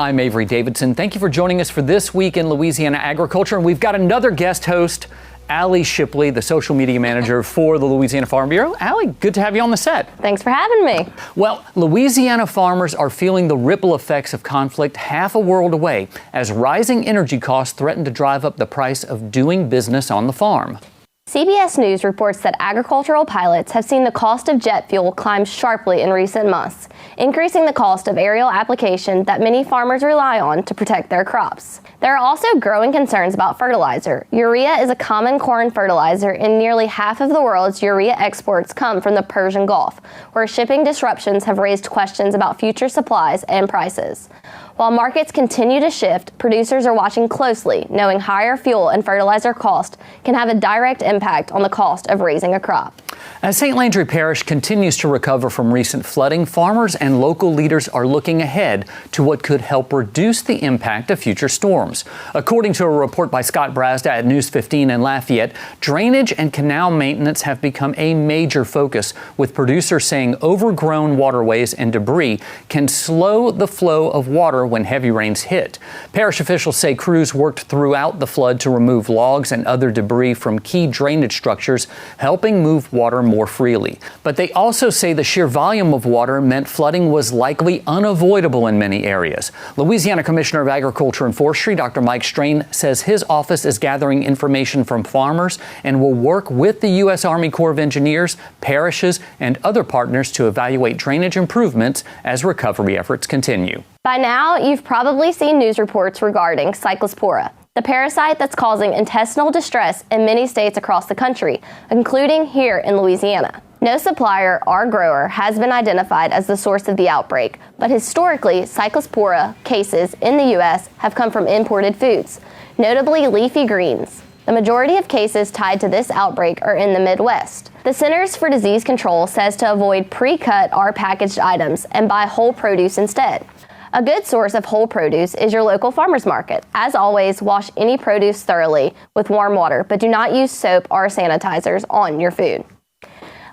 I'm Avery Davidson. Thank you for joining us for This Week in Louisiana Agriculture. And we've got another guest host, Allie Shipley, the social media manager for the Louisiana Farm Bureau. Allie, good to have you on the set. Thanks for having me. Well, Louisiana farmers are feeling the ripple effects of conflict half a world away as rising energy costs threaten to drive up the price of doing business on the farm. CBS News reports that agricultural pilots have seen the cost of jet fuel climb sharply in recent months, increasing the cost of aerial application that many farmers rely on to protect their crops. There are also growing concerns about fertilizer. Urea is a common corn fertilizer, and nearly half of the world's urea exports come from the Persian Gulf, where shipping disruptions have raised questions about future supplies and prices. While markets continue to shift, producers are watching closely, knowing higher fuel and fertilizer costs can have a direct impact on the cost of raising a crop. As St. Landry Parish continues to recover from recent flooding, farmers and local leaders are looking ahead to what could help reduce the impact of future storms. According to a report by Scott Brazda at News 15 in Lafayette, drainage and canal maintenance have become a major focus, with producers saying overgrown waterways and debris can slow the flow of water when heavy rains hit. Parish officials say crews worked throughout the flood to remove logs and other debris from key drainage structures, helping move water more freely. But they also say the sheer volume of water meant flooding was likely unavoidable in many areas. Louisiana Commissioner of Agriculture and Forestry, Dr. Mike Strain, says his office is gathering information from farmers and will work with the U.S. Army Corps of Engineers, parishes, and other partners to evaluate drainage improvements as recovery efforts continue. By now, you've probably seen news reports regarding Cyclospora, the parasite that's causing intestinal distress in many states across the country, including here in Louisiana. No supplier or grower has been identified as the source of the outbreak, but historically, Cyclospora cases in the U.S. have come from imported foods, notably leafy greens. The majority of cases tied to this outbreak are in the Midwest. The Centers for Disease Control says to avoid pre-cut or packaged items and buy whole produce instead. A good source of whole produce is your local farmer's market. As always, wash any produce thoroughly with warm water, but do not use soap or sanitizers on your food.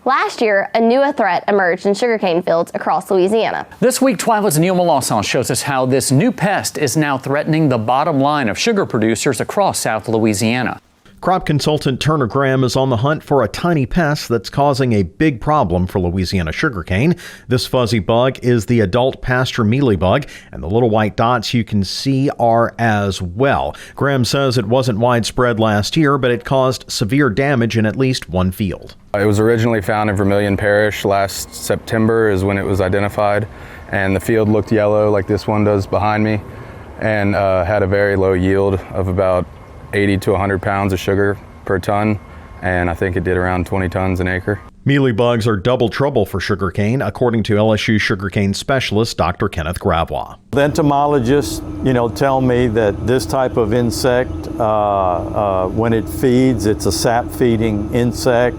Last year, a new threat emerged in sugarcane fields across Louisiana. This week, TWILA's Neil Melanson shows us how this new pest is now threatening the bottom line of sugar producers across South Louisiana. Crop consultant Turner Graham is on the hunt for a tiny pest that's causing a big problem for Louisiana sugarcane. This fuzzy bug is the adult pasture mealybug, and the little white dots you can see are as well. Graham says it wasn't widespread last year, but it caused severe damage in at least one field. It was originally found in Vermilion Parish. Last September is when it was identified, and the field looked yellow like this one does behind me, and had a very low yield of about 80 to 100 pounds of sugar per ton, and I think it did around 20 tons an acre. Mealybugs are double trouble for sugarcane, according to LSU sugarcane specialist Dr. Kenneth Gravois. The entomologists, tell me that this type of insect, when it feeds, it's a sap-feeding insect,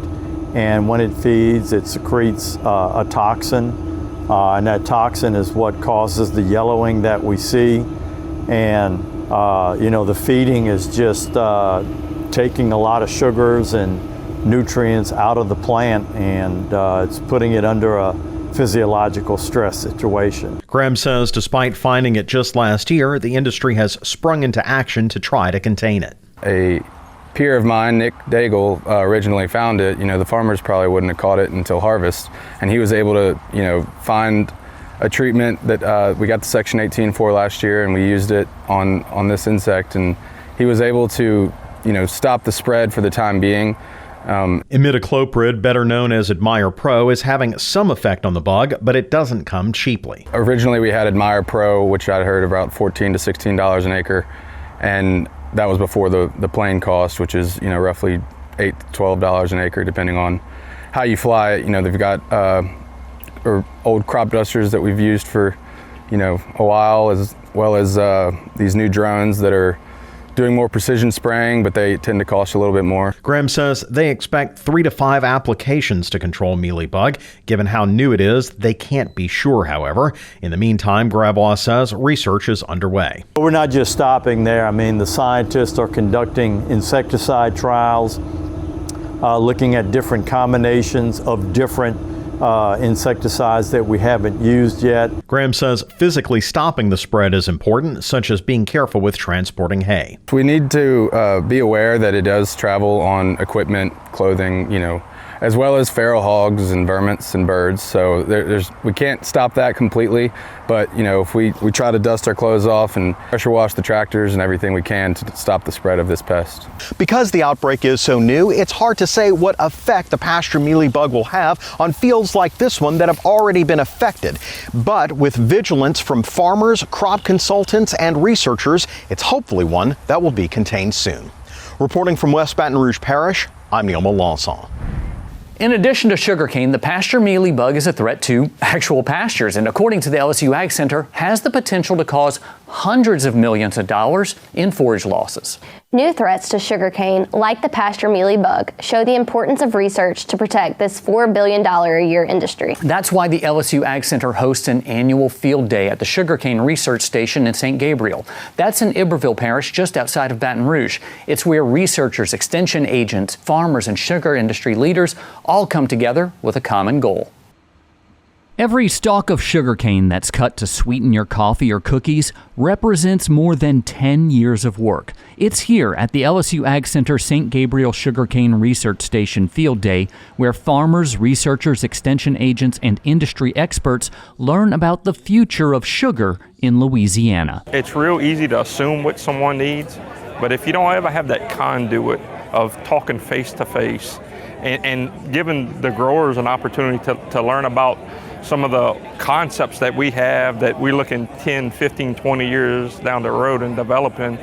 and when it feeds, it secretes a toxin, and that toxin is what causes the yellowing that we see. And the feeding is just taking a lot of sugars and nutrients out of the plant, and it's putting it under a physiological stress situation. Graham says despite finding it just last year, the industry has sprung into action to try to contain it. A peer of mine, Nick Daigle, originally found it. The farmers probably wouldn't have caught it until harvest, and he was able to, find a treatment that we got the Section 18 for last year, and we used it on this insect, and he was able to stop the spread for the time being. Imidacloprid, better known as Admire Pro, is having some effect on the bug, but it doesn't come cheaply. Originally we had Admire Pro, which I'd heard about $14 to $16 an acre, and that was before the plain cost, which is roughly $8 to $12 an acre depending on how you fly it. They've got or old crop dusters that we've used for a while, as well as these new drones that are doing more precision spraying, but they tend to cost a little bit more. Graham says they expect 3 to 5 applications to control mealybug. Given how new it is, they can't be sure, however. In the meantime, Gravois says research is underway. We're not just stopping there. The scientists are conducting insecticide trials, looking at different combinations of different insecticides that we haven't used yet. Graham says physically stopping the spread is important, such as being careful with transporting hay. We need to be aware that it does travel on equipment, clothing, as well as feral hogs and vermins and birds. So we can't stop that completely, but if we try to dust our clothes off and pressure wash the tractors and everything we can to stop the spread of this pest. Because the outbreak is so new, it's hard to say what effect the pasture mealybug will have on fields like this one that have already been affected. But with vigilance from farmers, crop consultants, and researchers, it's hopefully one that will be contained soon. Reporting from West Baton Rouge Parish, I'm Neil Melanson. In addition to sugarcane, the pasture mealybug is a threat to actual pastures, and according to the LSU AgCenter, has the potential to cause hundreds of millions of dollars in forage losses. New threats to sugarcane, like the pasture mealybug, show the importance of research to protect this $4 billion a year industry. That's why the LSU AgCenter hosts an annual field day at the Sugarcane Research Station in St. Gabriel. That's in Iberville Parish, just outside of Baton Rouge. It's where researchers, extension agents, farmers, and sugar industry leaders all come together with a common goal. Every stalk of sugarcane that's cut to sweeten your coffee or cookies represents more than 10 years of work. It's here at the LSU AgCenter St. Gabriel Sugarcane Research Station Field Day where farmers, researchers, extension agents, and industry experts learn about the future of sugar in Louisiana. It's real easy to assume what someone needs, but if you don't ever have that conduit of talking face to face and giving the growers an opportunity to learn about some of the concepts that we have that we're looking 10, 15, 20 years down the road and developing,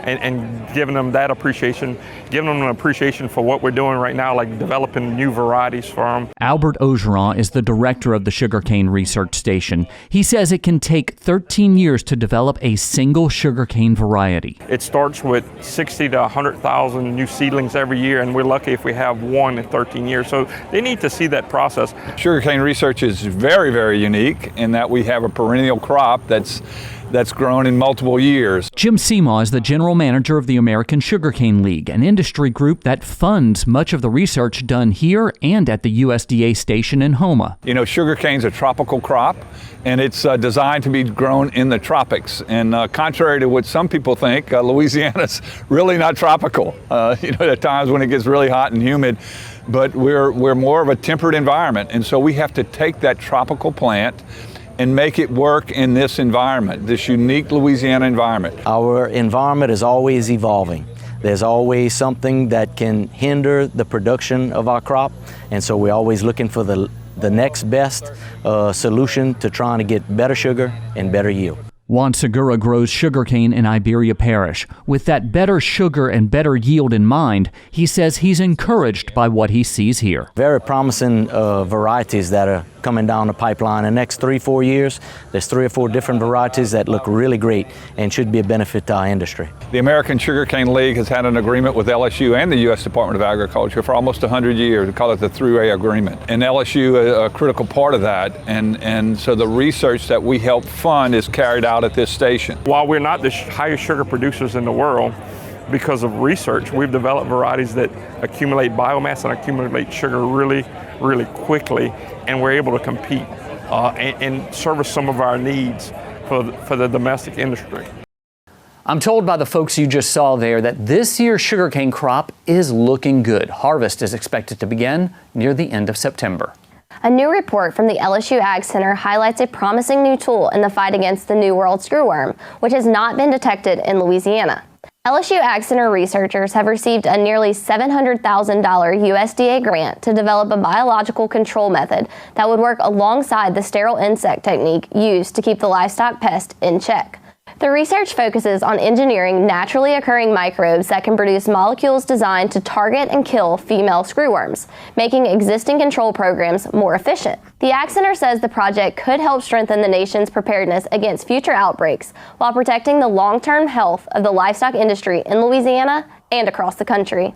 and giving them that appreciation, giving them an appreciation for what we're doing right now, like developing new varieties for them. Albert Ogeron is the director of the Sugarcane Research Station. He says it can take 13 years to develop a single sugarcane variety. It starts with 60 to 100,000 new seedlings every year, and we're lucky if we have one in 13 years. So they need to see that process. Sugarcane research is very, very unique in that we have a perennial crop that's grown in multiple years. Jim Seymour is the general manager of the American Sugarcane League, an industry group that funds much of the research done here and at the USDA station in Houma. Sugarcane's a tropical crop, and it's designed to be grown in the tropics. And contrary to what some people think, Louisiana's really not tropical. At times when it gets really hot and humid, but we're more of a temperate environment. And so we have to take that tropical plant and make it work in this environment, this unique Louisiana environment. Our environment is always evolving. There's always something that can hinder the production of our crop, and so we're always looking for the next best solution to trying to get better sugar and better yield. Juan Segura grows sugarcane in Iberia Parish. With that better sugar and better yield in mind, he says he's encouraged by what he sees here. Very promising varieties that are coming down the pipeline. In the next 3-4 years, there's 3 or 4 different varieties that look really great and should be a benefit to our industry. The American Sugarcane League has had an agreement with LSU and the U.S. Department of Agriculture for almost 100 years. We call it the Thruway Agreement. And LSU is a critical part of that. And so the research that we help fund is carried out at this station. While we're not the highest sugar producers in the world, because of research, we've developed varieties that accumulate biomass and accumulate sugar really, really quickly, and we're able to compete and service some of our needs for the domestic industry. I'm told by the folks you just saw there that this year's sugarcane crop is looking good. Harvest is expected to begin near the end of September. A new report from the LSU AgCenter highlights a promising new tool in the fight against the New World screwworm, which has not been detected in Louisiana. LSU AgCenter researchers have received a nearly $700,000 USDA grant to develop a biological control method that would work alongside the sterile insect technique used to keep the livestock pest in check. The research focuses on engineering naturally occurring microbes that can produce molecules designed to target and kill female screwworms, making existing control programs more efficient. The AgCenter says the project could help strengthen the nation's preparedness against future outbreaks while protecting the long-term health of the livestock industry in Louisiana and across the country.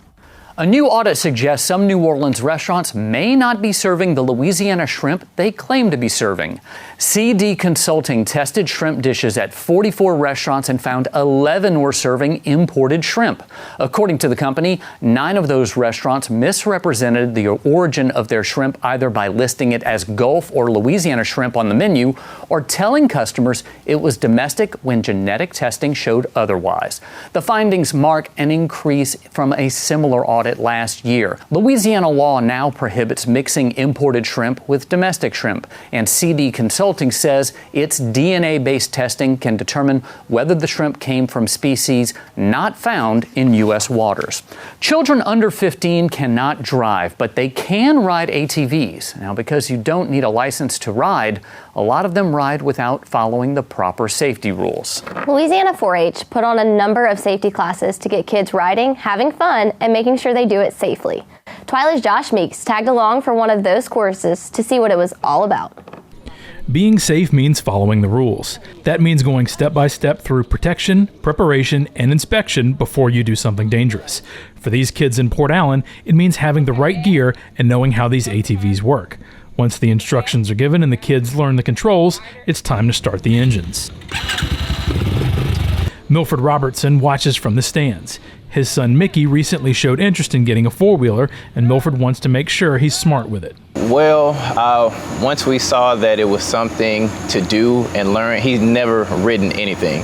A new audit suggests some New Orleans restaurants may not be serving the Louisiana shrimp they claim to be serving. CD Consulting tested shrimp dishes at 44 restaurants and found 11 were serving imported shrimp. According to the company, 9 of those restaurants misrepresented the origin of their shrimp either by listing it as Gulf or Louisiana shrimp on the menu or telling customers it was domestic when genetic testing showed otherwise. The findings mark an increase from a similar audit last year. Louisiana law now prohibits mixing imported shrimp with domestic shrimp, and CD Consulting says its DNA-based testing can determine whether the shrimp came from species not found in U.S. waters. Children under 15 cannot drive, but they can ride ATVs. Now, because you don't need a license to ride, a lot of them ride without following the proper safety rules. Louisiana 4-H put on a number of safety classes to get kids riding, having fun, and making sure they do it safely. TWILA's Josh Meeks tagged along for one of those courses to see what it was all about. Being safe means following the rules. That means going step by step through protection, preparation, and inspection before you do something dangerous. For these kids in Port Allen, it means having the right gear and knowing how these ATVs work. Once the instructions are given and the kids learn the controls, it's time to start the engines. Milford Robertson watches from the stands. His son Mickey recently showed interest in getting a four-wheeler, and Milford wants to make sure he's smart with it. Well, once we saw that it was something to do and learn, he's never ridden anything.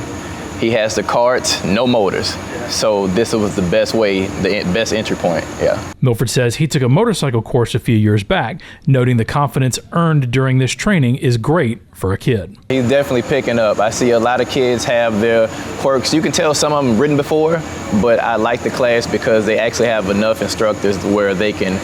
He has the carts, no motors. So this was the best way, the best entry point, yeah. Milford says he took a motorcycle course a few years back, noting the confidence earned during this training is great for a kid. He's definitely picking up. I see a lot of kids have their quirks. You can tell some of them ridden before, but I like the class because they actually have enough instructors where they can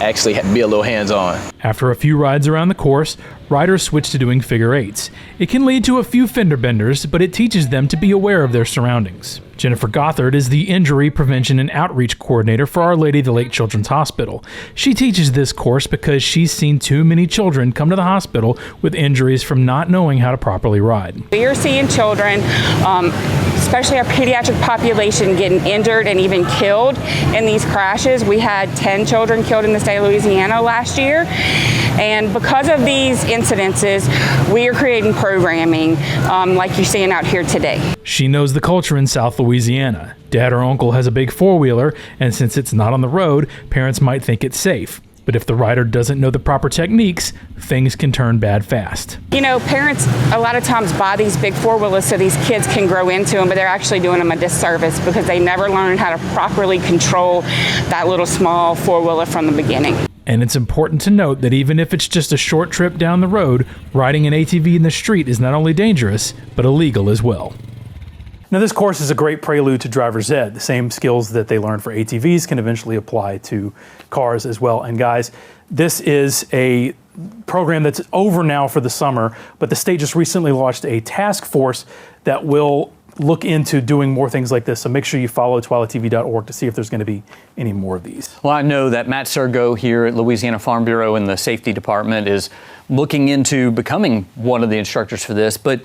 actually be a little hands-on. After a few rides around the course, riders switch to doing figure eights. It can lead to a few fender benders, but it teaches them to be aware of their surroundings. Jennifer Gothard is the Injury Prevention and Outreach Coordinator for Our Lady of the Lake Children's Hospital. She teaches this course because she's seen too many children come to the hospital with injuries from not knowing how to properly ride. We are seeing children, especially our pediatric population, getting injured and even killed in these crashes. We had 10 children killed in the state of Louisiana last year. And because of these incidences, we are creating programming like you're seeing out here today. She knows the culture in South Louisiana. Dad or uncle has a big four-wheeler, and since it's not on the road, parents might think it's safe. But if the rider doesn't know the proper techniques, things can turn bad fast. You know, parents a lot of times buy these big four-wheelers so these kids can grow into them, but they're actually doing them a disservice because they never learn how to properly control that little small four-wheeler from the beginning. And it's important to note that even if it's just a short trip down the road, riding an ATV in the street is not only dangerous, but illegal as well. Now, this course is a great prelude to driver's ed. The same skills that they learn for ATVs can eventually apply to cars as well. And guys, this is a program that's over now for the summer, but the state just recently launched a task force that will look into doing more things like this. So make sure you follow twilatv.org to see if there's going to be any more of these. Well, I know that Matt Sergo here at Louisiana Farm Bureau in the safety department is looking into becoming one of the instructors for this, but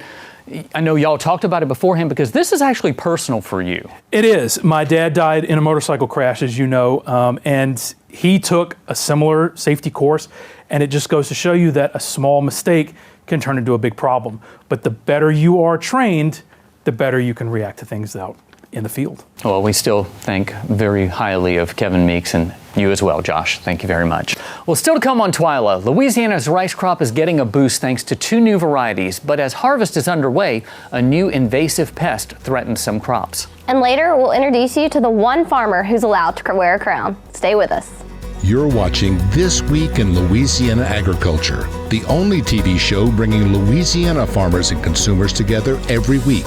I know y'all talked about it beforehand because this is actually personal for you. It is. My dad died in a motorcycle crash, as you know, and he took a similar safety course, and it just goes to show you that a small mistake can turn into a big problem. But the better you are trained, the better you can react to things out in the field. Well, we still think very highly of Kevin Meeks and you as well, Josh. Thank you very much. Well, still to come on TWILA, Louisiana's rice crop is getting a boost thanks to 2 new varieties, but as harvest is underway, a new invasive pest threatens some crops. And later, we'll introduce you to the one farmer who's allowed to wear a crown. Stay with us. You're watching This Week in Louisiana Agriculture, the only TV show bringing Louisiana farmers and consumers together every week.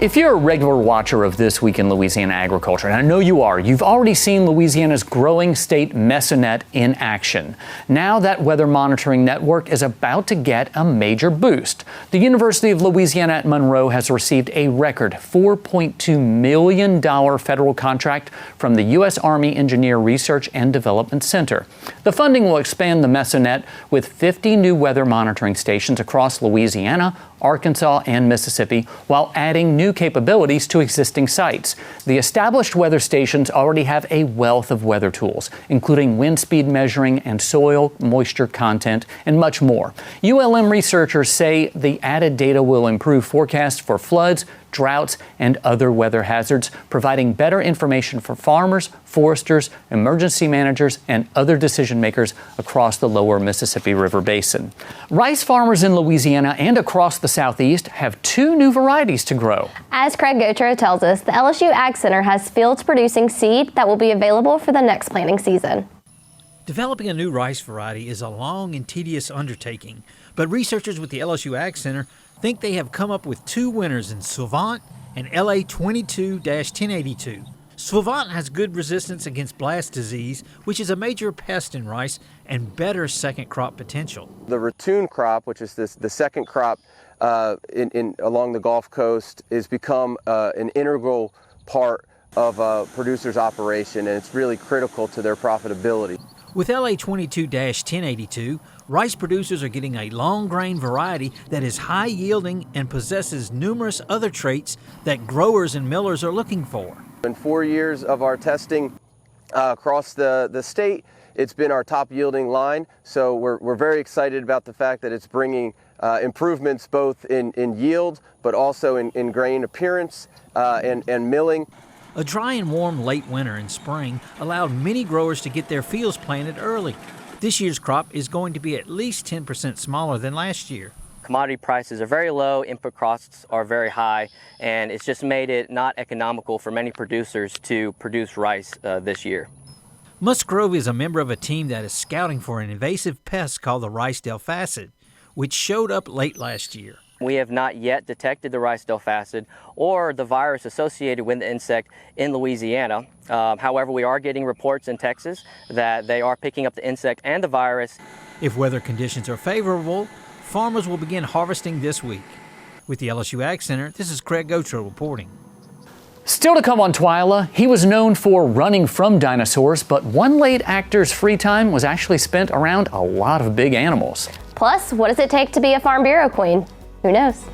If you're a regular watcher of This Week in Louisiana Agriculture, and I know you are, you've already seen Louisiana's growing state mesonet in action. Now that weather monitoring network is about to get a major boost. The University of Louisiana at Monroe has received a record $4.2 million federal contract from the U.S. Army Engineer Research and Development Center. The funding will expand the mesonet with 50 new weather monitoring stations across Louisiana, Arkansas, and Mississippi, while adding new new capabilities to existing sites. The established weather stations already have a wealth of weather tools, including wind speed measuring and soil moisture content, and much more. ULM researchers say the added data will improve forecasts for floods, droughts, and other weather hazards, providing better information for farmers, foresters, emergency managers, and other decision makers across the lower Mississippi River Basin. Rice farmers in Louisiana and across the Southeast have 2 new varieties to grow. As Craig Gautreaux tells us, the LSU AgCenter has fields producing seed that will be available for the next planting season. Developing a new rice variety is a long and tedious undertaking, but researchers with the LSU AgCenter think they have come up with 2 winners in Suivant and LA 22-1082. Suivant has good resistance against blast disease, which is a major pest in rice, and better second crop potential. The ratoon crop, which is the second crop along the Gulf Coast, has become an integral part of a producer's operation, and it's really critical to their profitability. With LA 22-1082, rice producers are getting a long grain variety that is high yielding and possesses numerous other traits that growers and millers are looking for. In 4 years of our testing across the state, it's been our top yielding line, so we're very excited about the fact that it's bringing improvements both in yield but also in grain appearance and milling. A dry and warm late winter and spring allowed many growers to get their fields planted early. This year's crop is going to be at least 10% smaller than last year. Commodity prices are very low, input costs are very high, and it's just made it not economical for many producers to produce rice this year. Musgrove is a member of a team that is scouting for an invasive pest called the rice delphacid, which showed up late last year. We have not yet detected the rice delphacid or the virus associated with the insect in Louisiana. However, we are getting reports in Texas that they are picking up the insect and the virus. If weather conditions are favorable, farmers will begin harvesting this week. With the LSU AgCenter, this is Craig Gautreaux reporting. Still to come on TWILA, he was known for running from dinosaurs, but one late actor's free time was actually spent around a lot of big animals. Plus, what does it take to be a Farm Bureau queen? Who knows?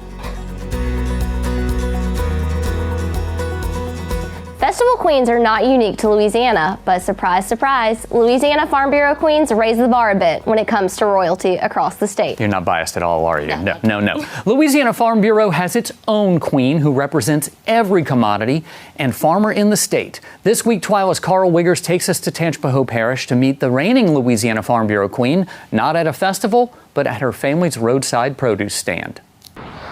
Festival queens are not unique to Louisiana, but surprise, surprise, Louisiana Farm Bureau queens raise the bar a bit when it comes to royalty across the state. You're not biased at all, are you? No. Louisiana Farm Bureau has its own queen who represents every commodity and farmer in the state. This week, TWILA's Carl Wiggers takes us to Tangipahoa Parish to meet the reigning Louisiana Farm Bureau queen, not at a festival, but at her family's roadside produce stand.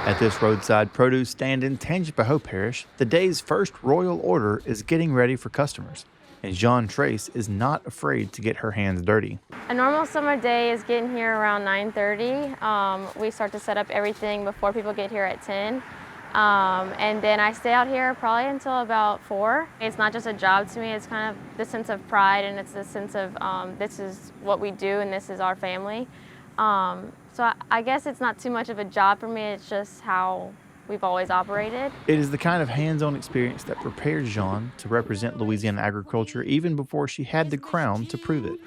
At this roadside produce stand in Tangipahoa Parish, the day's first royal order is getting ready for customers, and Jean Treas is not afraid to get her hands dirty. A normal summer day is getting here around 9:30. We start to set up everything before people get here at 10. And then I stay out here probably until about 4. It's not just a job to me, it's kind of the sense of pride, and it's the sense of this is what we do and this is our family. So I guess it's not too much of a job for me, it's just how we've always operated. It is the kind of hands-on experience that prepared Jean to represent Louisiana agriculture even before she had the crown to prove it.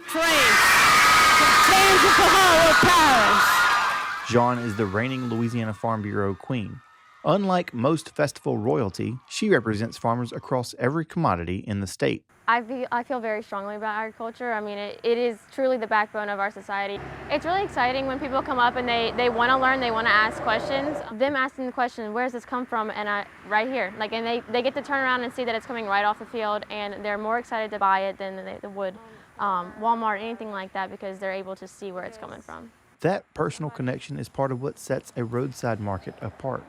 Jean is the reigning Louisiana Farm Bureau queen. Unlike most festival royalty, she represents farmers across every commodity in the state. I feel very strongly about agriculture. I mean, it is truly the backbone of our society. It's really exciting when people come up and they want to learn, they want to ask questions. Them asking the question, where does this come from? And right here. And they get to turn around and see that it's coming right off the field, and they're more excited to buy it than they would Walmart, anything like that, because they're able to see where it's coming from. That personal connection is part of what sets a roadside market apart.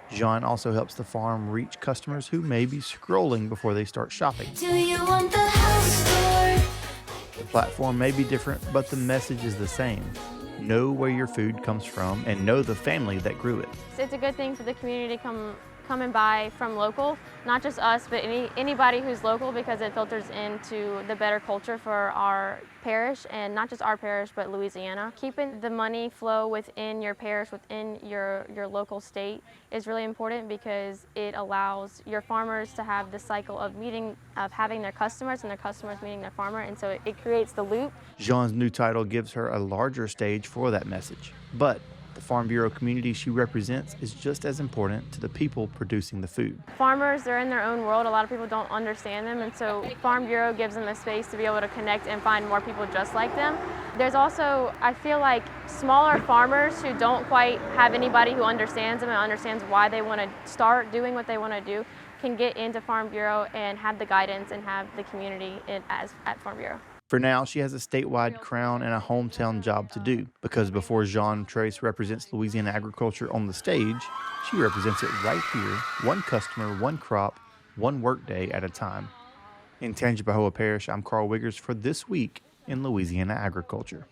Jean also helps the farm reach customers who may be scrolling before they start shopping. Do you want the house tour? The platform may be different, but the message is the same. Know where your food comes from and know the family that grew it. It's a good thing for the community to come and buy from local, not just us, but anybody who's local, because it filters into the better culture for our parish, and not just our parish, but Louisiana. Keeping the money flow within your parish, within your local state is really important, because it allows your farmers to have the cycle of having their customers and their customers meeting their farmer, and so it creates the loop. Jean's new title gives her a larger stage for that message, but the Farm Bureau community she represents is just as important to the people producing the food. Farmers, they're in their own world. A lot of people don't understand them, and so Farm Bureau gives them a space to be able to connect and find more people just like them. There's also, I feel like, smaller farmers who don't quite have anybody who understands them and understands why they want to start doing what they want to do can get into Farm Bureau and have the guidance and have the community at Farm Bureau. For now, she has a statewide crown and a hometown job to do, because before Jean Treas represents Louisiana agriculture on the stage, she represents it right here, one customer, one crop, one workday at a time. In Tangipahoa Parish, I'm Carl Wiggers for This Week in Louisiana Agriculture.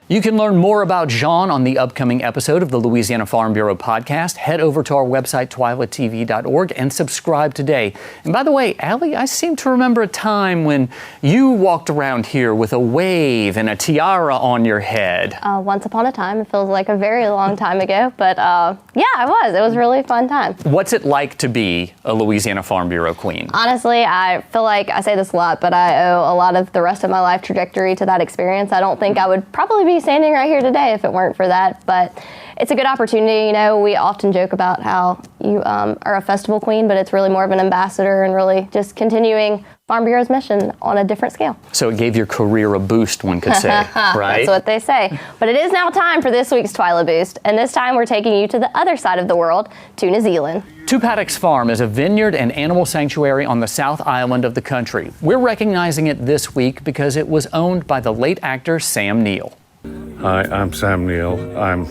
You can learn more about Jean on the upcoming episode of the Louisiana Farm Bureau podcast. Head over to our website, twilatv.org, and subscribe today. And by the way, Allie, I seem to remember a time when you walked around here with a wave and a tiara on your head. Once upon a time. It feels like a very long time ago, but yeah, it was. It was a really fun time. What's it like to be a Louisiana Farm Bureau queen? Honestly, I feel like I say this a lot, but I owe a lot of the rest of my life trajectory to that experience. I don't think I would probably be standing right here today if it weren't for that, but it's a good opportunity. You know, we often joke about how you are a festival queen, but it's really more of an ambassador and really just continuing Farm Bureau's mission on a different scale. So it gave your career a boost, one could say, right? That's what they say. But it is now time for this week's TWILA Boost, and this time we're taking you to the other side of the world, to New Zealand. Two Paddocks Farm is a vineyard and animal sanctuary on the South Island of the country. We're recognizing it this week because it was owned by the late actor Sam Neill. Hi, I'm Sam Neill. I'm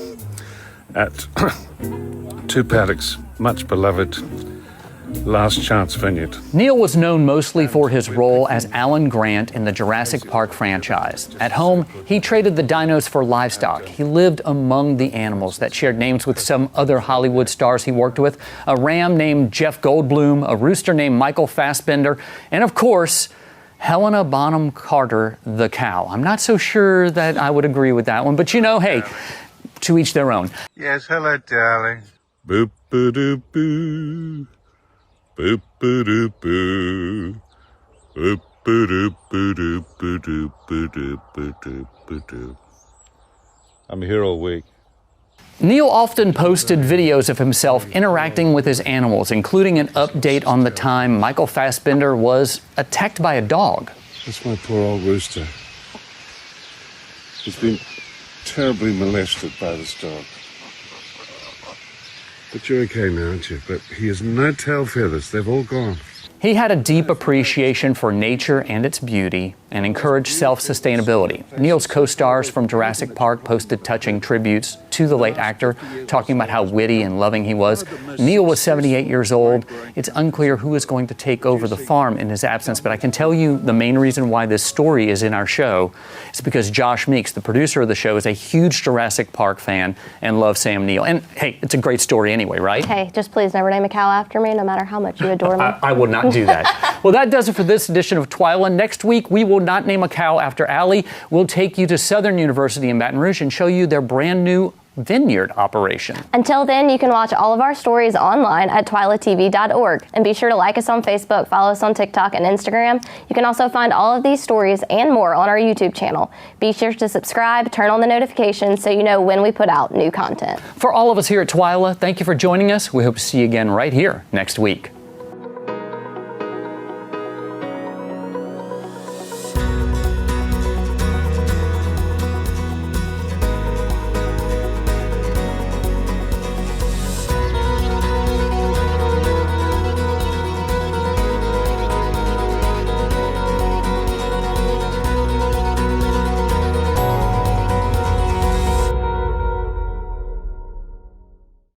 at Two Paddocks, much beloved Last Chance Vineyard. Neill was known mostly for his role as Alan Grant in the Jurassic Park franchise. At home, he traded the dinos for livestock. He lived among the animals that shared names with some other Hollywood stars he worked with, a ram named Jeff Goldblum, a rooster named Michael Fassbender, and of course, Helena Bonham Carter, the cow. I'm not so sure that I would agree with that one, but you know, hey, to each their own. Yes, hello, darling. Boop-a-doop-boo. Boop-a-doop-boo. Boop-a-doop-boo-doop-boo-doop-boo-doop-boo-doop. I'm here all week. Neill often posted videos of himself interacting with his animals, including an update on the time Michael Fassbender was attacked by a dog. That's my poor old rooster. He's been terribly molested by this dog. But you're okay now, aren't you? But he has no tail feathers. They've all gone. He had a deep appreciation for nature and its beauty and encouraged self-sustainability. Neill's co-stars from Jurassic Park posted touching tributes to the late actor, talking about how witty and loving he was. Neill was 78 years old. It's unclear who is going to take over the farm in his absence, but I can tell you the main reason why this story is in our show is because Josh Meeks, the producer of the show, is a huge Jurassic Park fan and loves Sam Neill. And hey, it's a great story anyway, right? Hey, just please never name a cow after me, no matter how much you adore me. I would not do that. Well, that does it for this edition of TWILA. Next week, we will not name a cow after Allie. We'll take you to Southern University in Baton Rouge and show you their brand new vineyard operation. Until then, you can watch all of our stories online at twilatv.org. And be sure to like us on Facebook, follow us on TikTok and Instagram. You can also find all of these stories and more on our YouTube channel. Be sure to subscribe, turn on the notifications so you know when we put out new content. For all of us here at TWILA, thank you for joining us. We hope to see you again right here next week.